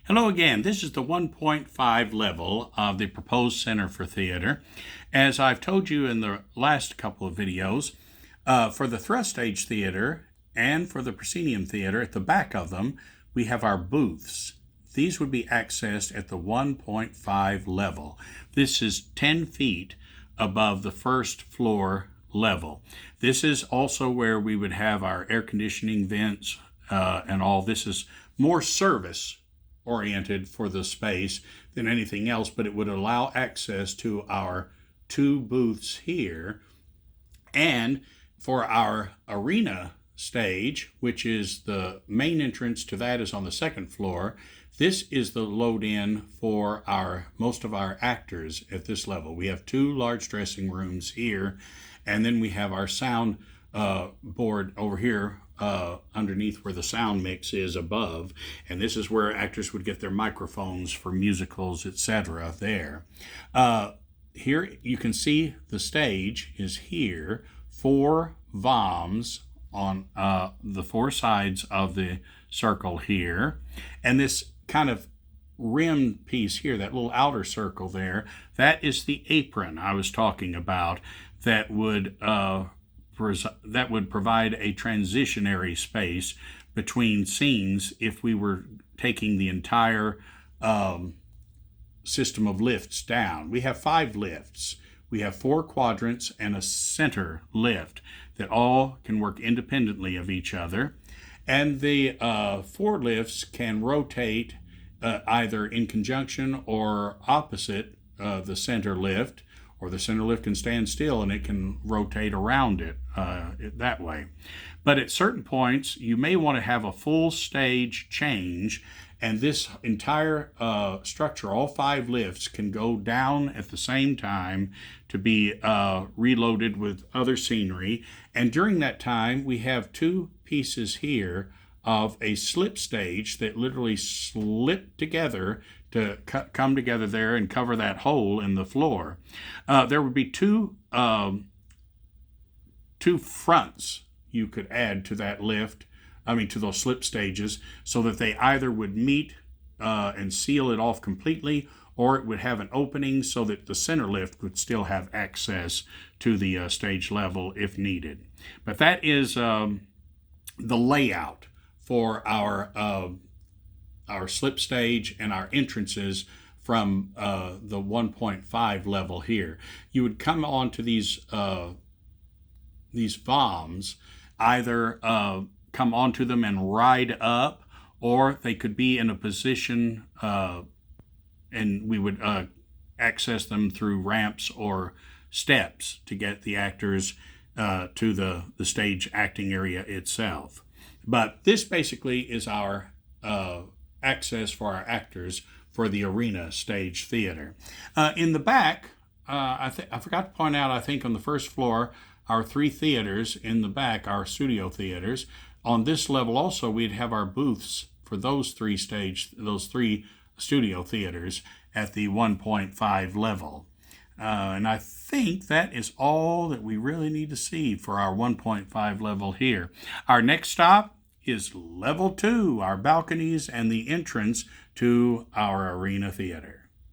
Hello again. This is the 1.5 level of the proposed Center for Theater. As I've told you in the last couple of videos, for the thrust stage theater and for the proscenium theater, at the back of them, we have our booths. These would be accessed at the 1.5 level. This is 10 feet above the first floor level. This is also where we would have our air conditioning vents and all. This is more service oriented for the space than anything else, but it would allow access to our two booths here. And for our arena stage, which is the main entrance to that is on the second floor, this is the load in for most of our actors at this level. We have two large dressing rooms here, and then we have our sound board over here underneath where the sound mix is above, and this is where actors would get their microphones for musicals, etc. there. Here you can see the stage is here, 4 VOMs on the 4 sides of the circle here, and this kind of rim piece here, that little outer circle there, that is the apron I was talking about that would provide a transitionary space between scenes if we were taking the entire system of lifts down. We have 5 lifts. We have 4 quadrants and a center lift that all can work independently of each other. And the 4 lifts can rotate either in conjunction or opposite the center lift, or the center lift can stand still and it can rotate around it that way. But at certain points, you may want to have a full stage change, and this entire structure, all 5 lifts, can go down at the same time to be reloaded with other scenery. And during that time, we have 2 pieces here of a slip stage that literally slip together to come together there and cover that hole in the floor. There would be two fronts you could add to that lift, to those slip stages, so that they either would meet and seal it off completely, or it would have an opening so that the center lift would still have access to the stage level if needed. But that is the layout for our slip stage and our entrances from the 1.5 level here. You would come onto these VOMs, either come onto them and ride up, or they could be in a position and we would access them through ramps or steps to get the actors to the stage acting area itself. But this basically is our access for our actors for the arena stage theater. In the back, I forgot to point out, I think on the first floor, our 3 theaters in the back, our studio theaters. On this level also, we'd have our booths for those 3 studio theaters at the 1.5 level. And I think that is all that we really need to see for our 1.5 level here. Our next stop is level 2, our balconies and the entrance to our arena theater.